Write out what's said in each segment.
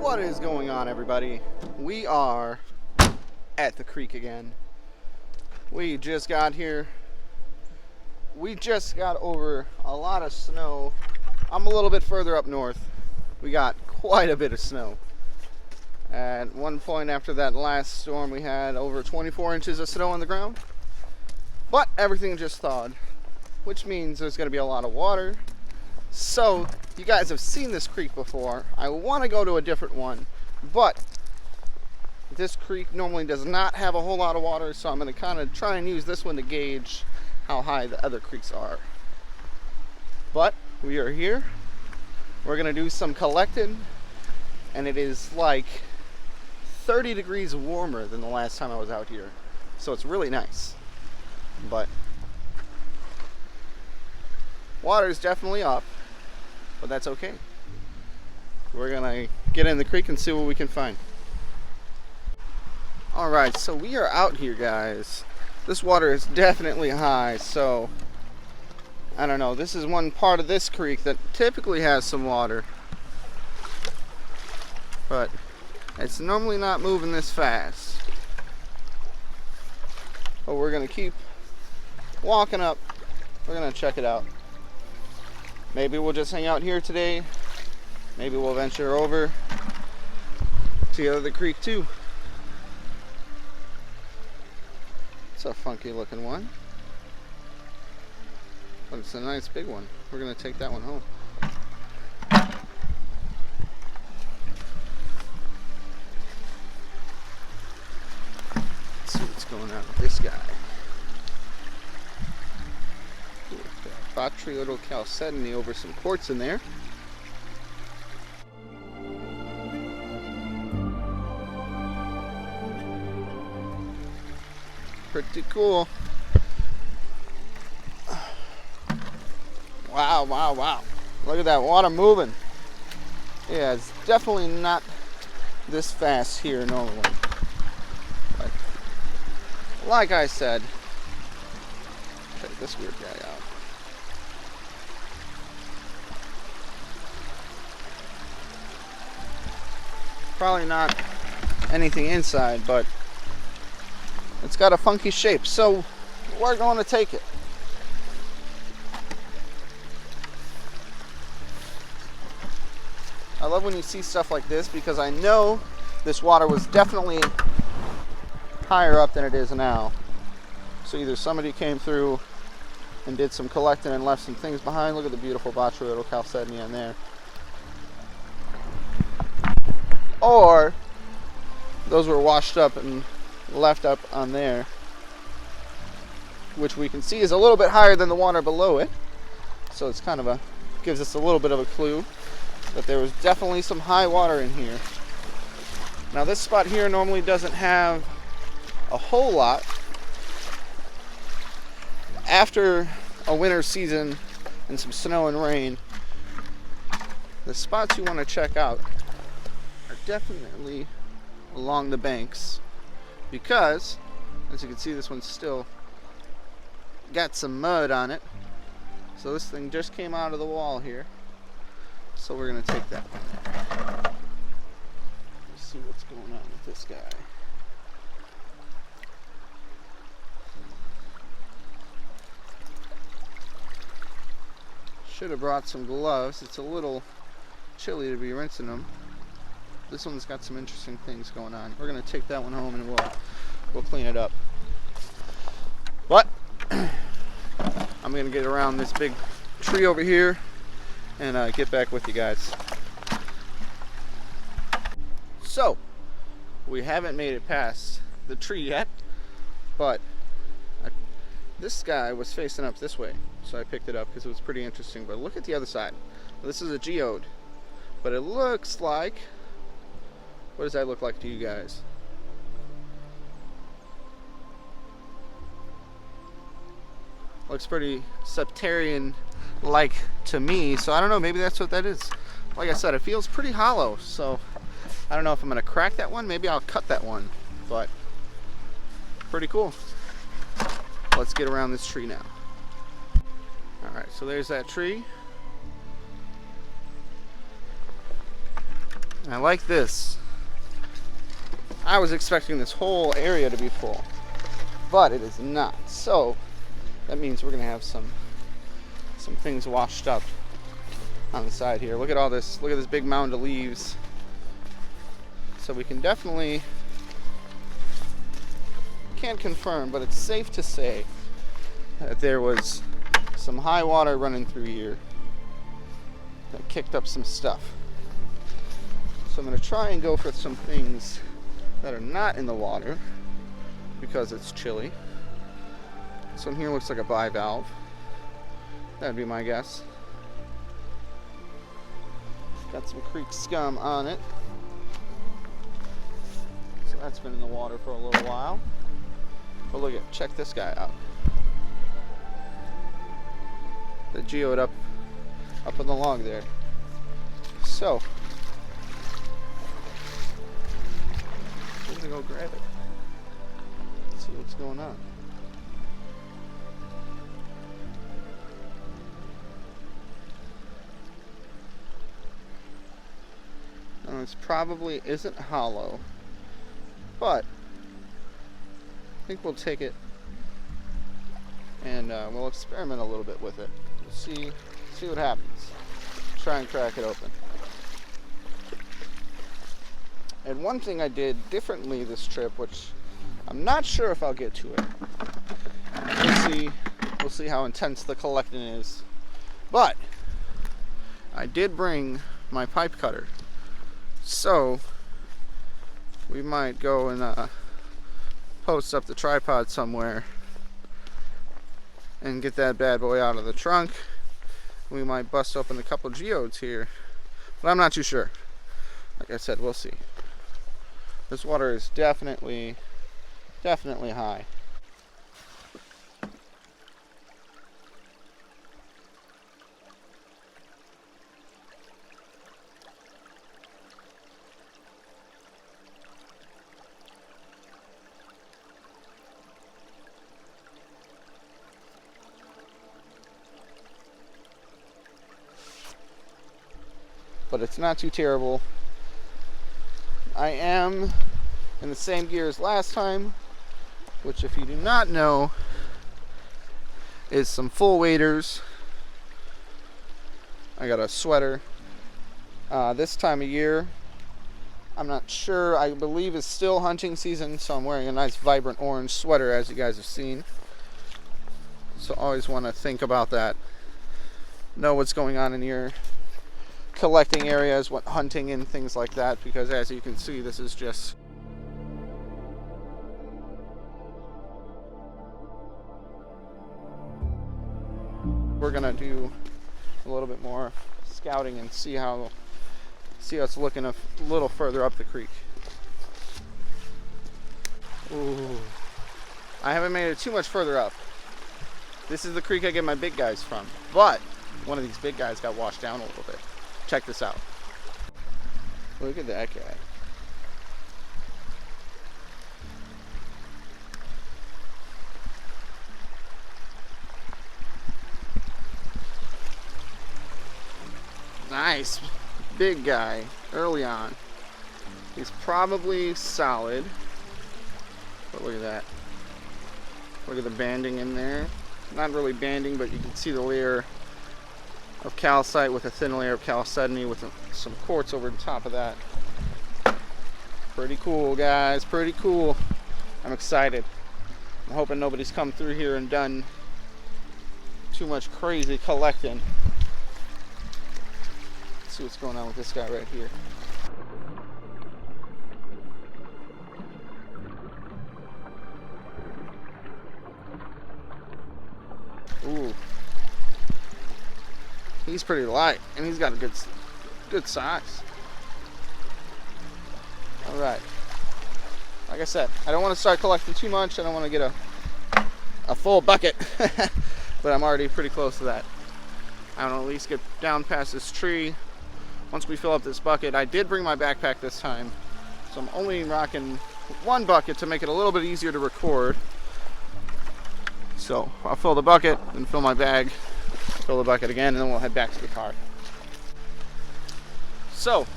What is going on, everybody? We are at the creek again. We just got here. We just got over a lot of snow. I'm a little bit further up north. We got quite a bit of snow. At one point after that last storm, we had over 24 inches of snow on the ground. But everything just thawed, which means there's going to be a lot of water. So, you guys have seen this creek before. I want to go to a different one, but this creek normally does not have a whole lot of water, so I'm going to kind of try and use this one to gauge how high the other creeks are. But we are here. We're going to do some collecting, and it is like 30 degrees warmer than the last time I was out here. So it's really nice. But water is definitely up. But that's okay. We're gonna get in the creek and see what we can find. Alright, so we are out here, guys. This water is definitely high, so I don't know. This is one part of this creek that typically has some water, but it's normally not moving this fast. But we're gonna keep walking up. We're gonna check it out. Maybe we'll just hang out here today. Maybe we'll venture over to the other creek too. It's a funky looking one, but it's a nice big one. We're gonna take that one home. Let's see what's going on with this guy. Botryoidal chalcedony over some quartz in there. Pretty cool. Wow, wow, wow. Look at that water moving. Yeah, it's definitely not this fast here normally. But like I said, check this weird guy out. Probably not anything inside, but it's got a funky shape, so we're going to take it. I love when you see stuff like this because I know this water was definitely higher up than it is now. So either somebody came through and did some collecting and left some things behind. Look at the beautiful botryoidal chalcedony in there. Or those were washed up and left up on there, which we can see is a little bit higher than the water below it. So it's kind of gives us a little bit of a clue that there was definitely some high water in here. Now this spot here normally doesn't have a whole lot. After a winter season and some snow and rain, the spots you want to check out definitely along the banks, because as you can see, this one's still got some mud on it. So this thing just came out of the wall here, so we're gonna take that one. Let's see what's going on with this guy. Should have brought some gloves. It's a little chilly to be rinsing them. This one's got some interesting things going on. We're gonna take that one home and we'll clean it up. But I'm gonna get around this big tree over here and get back with you guys. So we haven't made it past the tree yet, but this guy was facing up this way, so I picked it up because it was pretty interesting. But look at the other side. This is a geode, but it looks like, what does that look like to you guys? Looks pretty septarian-like to me, so I don't know, maybe that's what that is. Like I said, it feels pretty hollow, so I don't know if I'm going to crack that one. Maybe I'll cut that one, but pretty cool. Let's get around this tree now. Alright, so there's that tree. I like this. I was expecting this whole area to be full, but it is not. So that means we're gonna have some things washed up on the side here. Look at all this. Look at this big mound of leaves. So we can definitely, can't confirm, but it's safe to say that there was some high water running through here that kicked up some stuff. So I'm going to try and go for some things that are not in the water because it's chilly. This one here looks like a bivalve. That'd be my guess. Got some creek scum on it. So that's been in the water for a little while. But look at, check this guy out. The geode up on the log there. So I'm gonna go grab it. See what's going on. Now this probably isn't hollow, but I think we'll take it and we'll experiment a little bit with it. We'll see what happens. Try and crack it open. And one thing I did differently this trip, which I'm not sure if I'll get to it. We'll see how intense the collecting is. But I did bring my pipe cutter. So we might go and post up the tripod somewhere and get that bad boy out of the trunk. We might bust open a couple geodes here, but I'm not too sure. Like I said, we'll see. This water is definitely high. But it's not too terrible. I am in the same gear as last time, which if you do not know is some full waders. I got a sweater. This time of year, I'm not sure, I believe it's still hunting season, so I'm wearing a nice vibrant orange sweater, as you guys have seen. So always want to think about that. Know what's going on in your collecting areas, what hunting and things like that, because as you can see, this is just we're gonna do a little bit more scouting and see how it's looking a little further up the creek. Ooh, I haven't made it too much further up. This is the creek I get my big guys from, but one of these big guys got washed down a little bit. Check this out. Look at that guy. Nice. Big guy early on. He's probably solid. But look at that. Look at the banding in there. Not really banding, but you can see the layer of calcite with a thin layer of chalcedony with some quartz over the top of that. Pretty cool, guys. Pretty cool. I'm excited. I'm hoping nobody's come through here and done too much crazy collecting. Let's see what's going on with this guy right here. Ooh. He's pretty light, and he's got a good size. All right. Like I said, I don't want to start collecting too much. I don't want to get a full bucket, but I'm already pretty close to that. I want to at least get down past this tree. Once we fill up this bucket, I did bring my backpack this time, so I'm only rocking one bucket to make it a little bit easier to record. So I'll fill the bucket and fill my bag, fill the bucket again, and then we'll head back to the car. So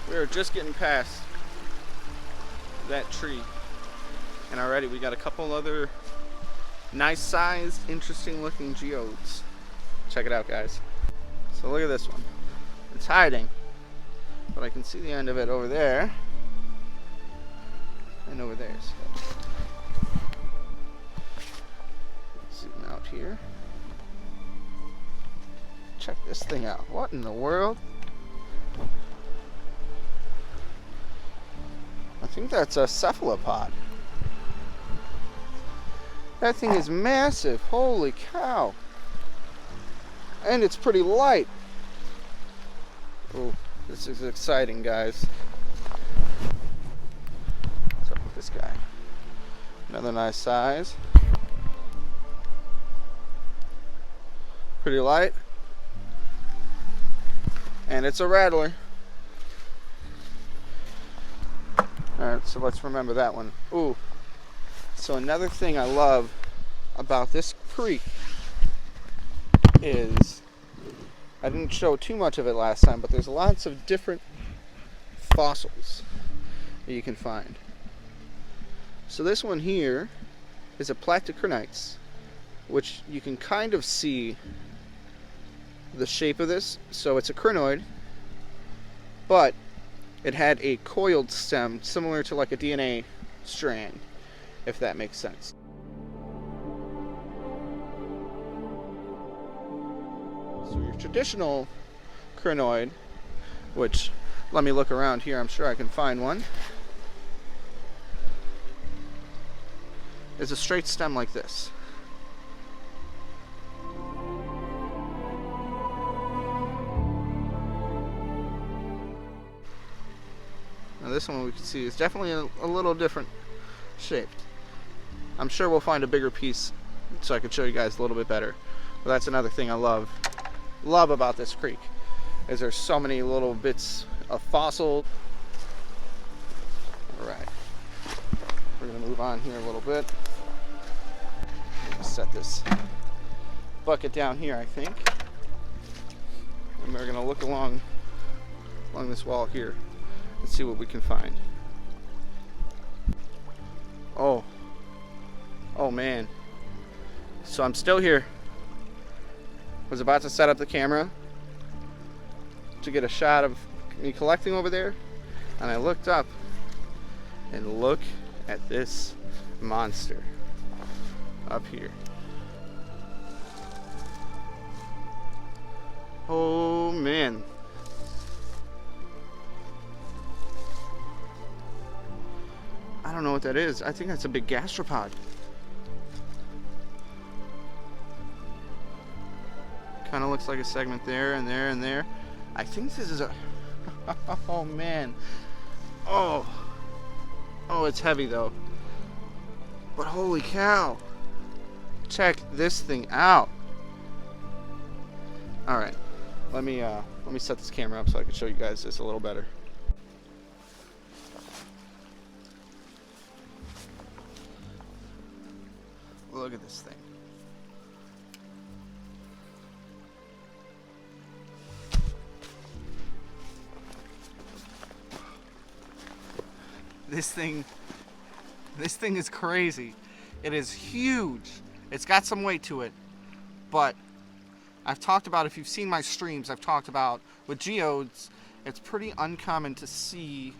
We are just getting past that tree, and already we got a couple other nice sized, interesting looking geodes. Check it out, guys. So look at this one. It's hiding, but I can see the end of it over there and over there. So zoom out here. Check this thing out. What in the world? I think that's a cephalopod. That thing is massive. Holy cow. And it's pretty light. Oh, this is exciting, guys. What's up with this guy? Another nice size. Pretty light. And it's a rattler. Alright, so let's remember that one. Ooh. So another thing I love about this creek is, I didn't show too much of it last time, but there's lots of different fossils that you can find. So this one here is a platycrinites, which you can kind of see the shape of this. So it's a crinoid, but it had a coiled stem similar to like a DNA strand, if that makes sense. So your traditional crinoid, which, let me look around here, I'm sure I can find one, is a straight stem like this. Now this one we can see is definitely a little different shaped. I'm sure we'll find a bigger piece so I can show you guys a little bit better. But that's another thing I love about this creek, is there's so many little bits of fossil. Alright, we're gonna move on here a little bit. Set this bucket down here, I think, and we're gonna look along this wall here and see what we can find. Oh man. So I'm still here. Was about to set up the camera to get a shot of me collecting over there, and I looked up, and look at this monster up here. Oh man. I don't know what that is. I think that's a big gastropod. Kind of looks like a segment there and there and there. I think this is a... oh man. Oh, it's heavy though. But holy cow. Check this thing out. Alright. Let me set this camera up so I can show you guys this a little better. Look at this thing. This thing is crazy. It is huge. It's got some weight to it, but I've talked about, if you've seen my streams, I've talked about with geodes, it's pretty uncommon to see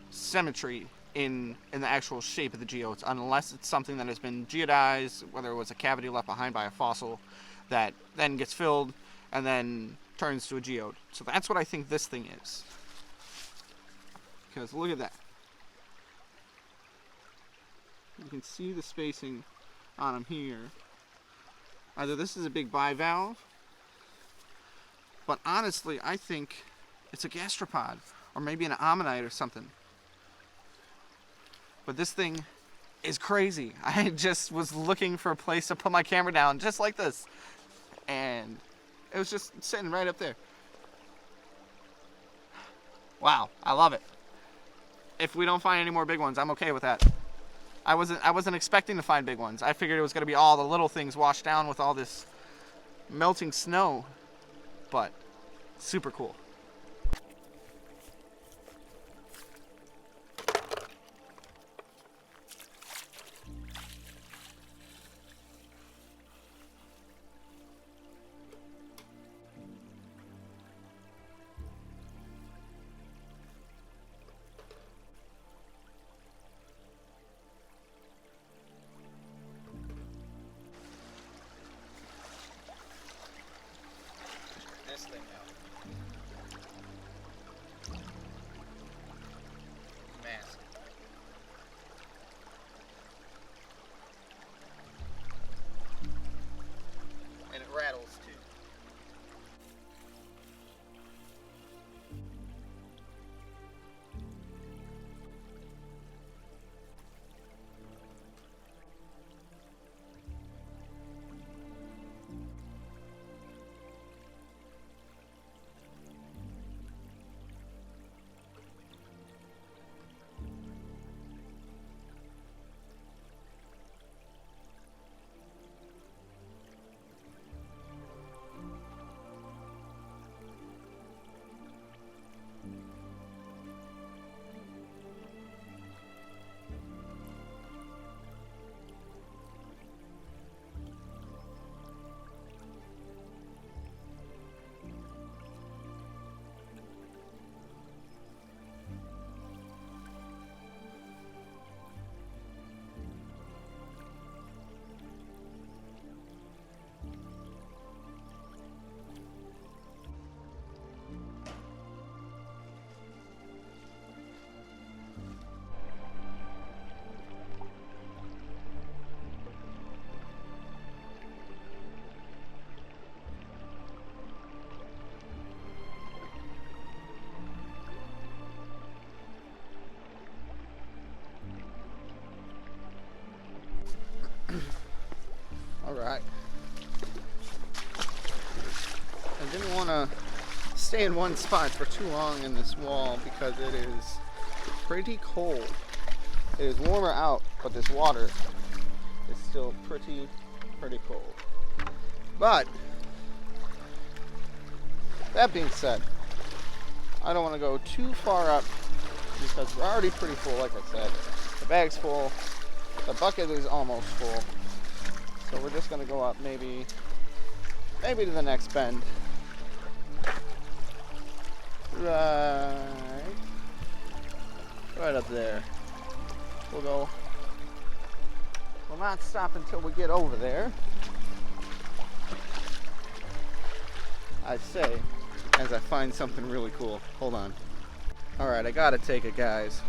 symmetry in the actual shape of the geodes, unless it's something that has been geodized, whether it was a cavity left behind by a fossil that then gets filled and then turns to a geode. So that's what I think this thing is. Because look at that. You can see the spacing on them here. Either this is a big bivalve, but honestly I think it's a gastropod, or maybe an ammonite or something. But this thing is crazy. I just was looking for a place to put my camera down just like this, and it was just sitting right up there. Wow, I love it. If we don't find any more big ones, I'm okay with that. I wasn't expecting to find big ones. I figured it was going to be all the little things washed down with all this melting snow, but super cool. I didn't want to stay in one spot for too long in this wall because it is pretty cold. It is warmer out, but this water is still pretty cold. But that being said, I don't want to go too far up because we're already pretty full, like I said. The bag's full, the bucket is almost full. So we're just going to go up maybe to the next bend. Right up there. We'll not stop until we get over there. I say, as I find something really cool. Hold on. Alright, I gotta take it, guys.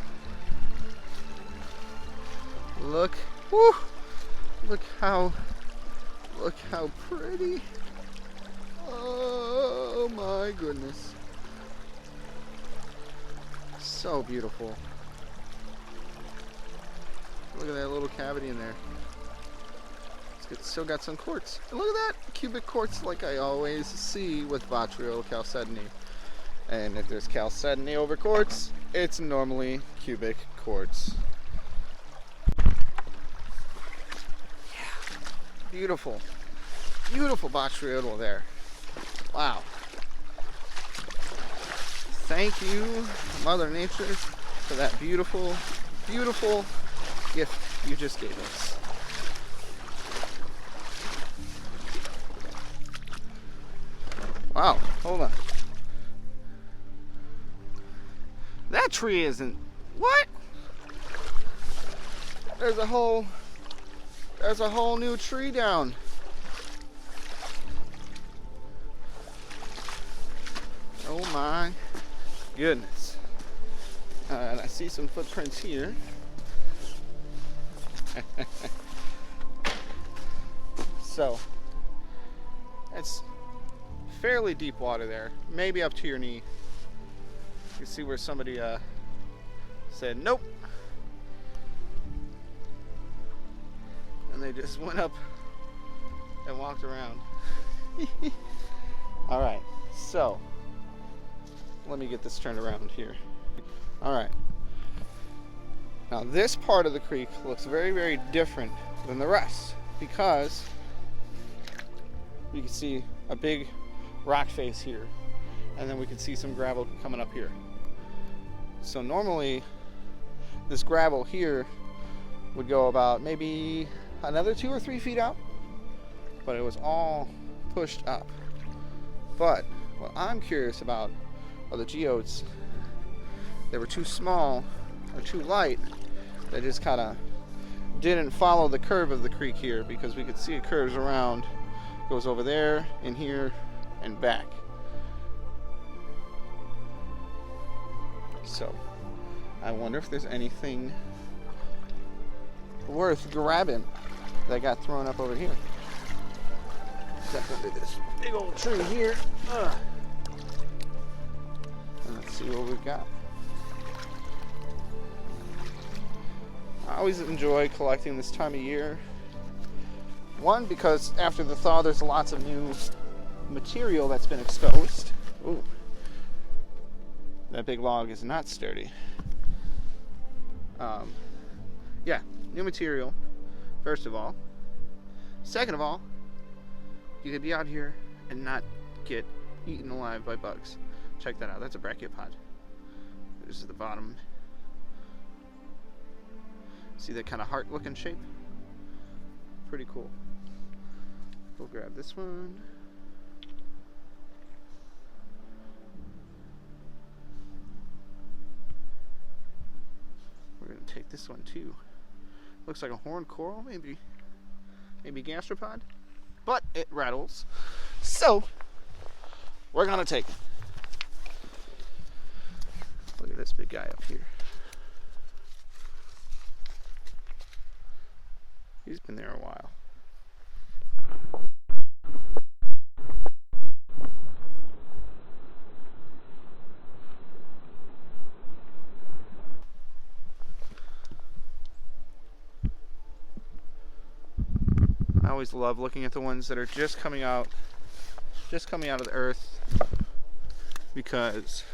Look how pretty. Oh my goodness. So beautiful. Look at that little cavity in there. It's still got some quartz. And look at that, cubic quartz like I always see with botryoidal chalcedony. And if there's chalcedony over quartz, it's normally cubic quartz. Yeah. Beautiful. Beautiful botryoidal there. Wow. Thank you, Mother Nature, for that beautiful, beautiful gift you just gave us. Wow, hold on. That tree isn't... What? There's a whole new tree down. Oh my goodness. And I see some footprints here. So, it's fairly deep water there, maybe up to your knee. You see where somebody said nope, and they just went up and walked around. All right, so let me get this turned around here. All right, now this part of the creek looks very, very different than the rest because you can see a big rock face here, and then we can see some gravel coming up here. So normally this gravel here would go about maybe another 2 or 3 feet out, but it was all pushed up. But what I'm curious about are the geodes. They were too small or too light. They just kind of didn't follow the curve of the creek here, because we could see it curves around, goes over there and here and back. So I wonder if there's anything worth grabbing that got thrown up over here. Except under this big old tree here. And let's see what we've got. I always enjoy collecting this time of year. One, because after the thaw there's lots of new material that's been exposed. Ooh. That big log is not sturdy. Yeah, new material, first of all. Second of all, you could be out here and not get eaten alive by bugs. Check that out. That's a brachiopod. This is the bottom. See that kind of heart-looking shape? Pretty cool. We'll grab this one. We're gonna take this one too. Looks like a horned coral, maybe gastropod, but it rattles. So we're gonna take it. Look at this big guy up here. He's been there a while. I always love looking at the ones that are just coming out just coming out of the earth because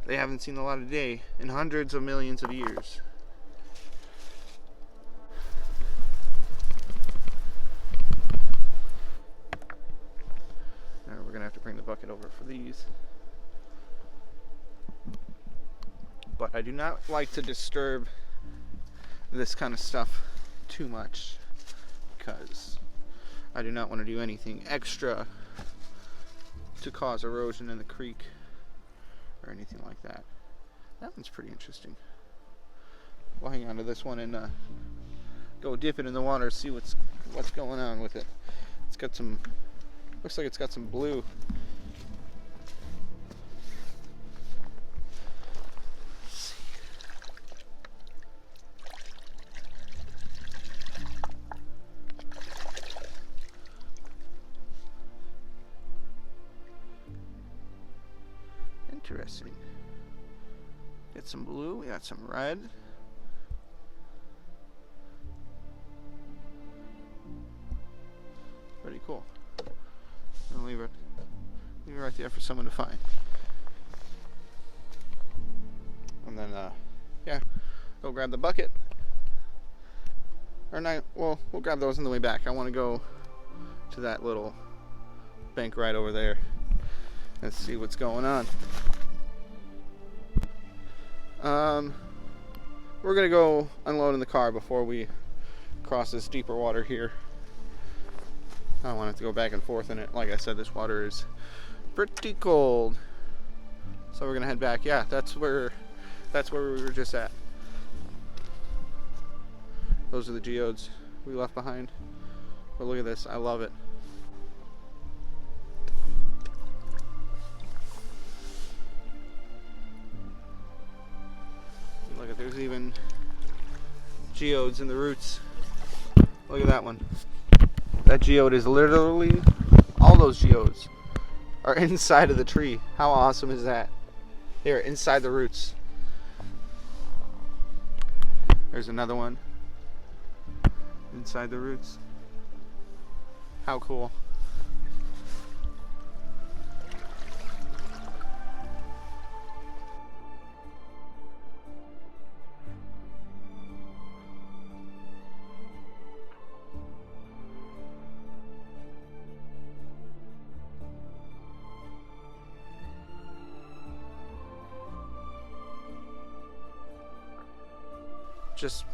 they haven't seen the light of day in hundreds of millions of years. Now we're gonna have to bring the bucket over for these. But I do not like to disturb this kind of stuff too much because I do not want to do anything extra to cause erosion in the creek or anything like that. That one's pretty interesting. We'll hang on to this one and go dip it in the water, see what's going on with it. It's got some, looks like it's got some blue. Interesting. Got some blue, we got some red. Pretty cool. I'll leave it right there for someone to find. And then yeah, go grab the bucket. Or not, well, we'll grab those on the way back. I want to go to that little bank right over there and see what's going on. We're gonna go unload in the car before we cross this deeper water here. I don't want to have to go back and forth in it. Like I said, this water is pretty cold. So we're gonna head back. Yeah, that's where we were just at. Those are the geodes we left behind. But look at this, I love it. Look at, there's even geodes in the roots. Look at that one. That geode is literally, all those geodes are inside of the tree. How awesome is that? They're inside the roots. There's another one inside the roots. How cool. Just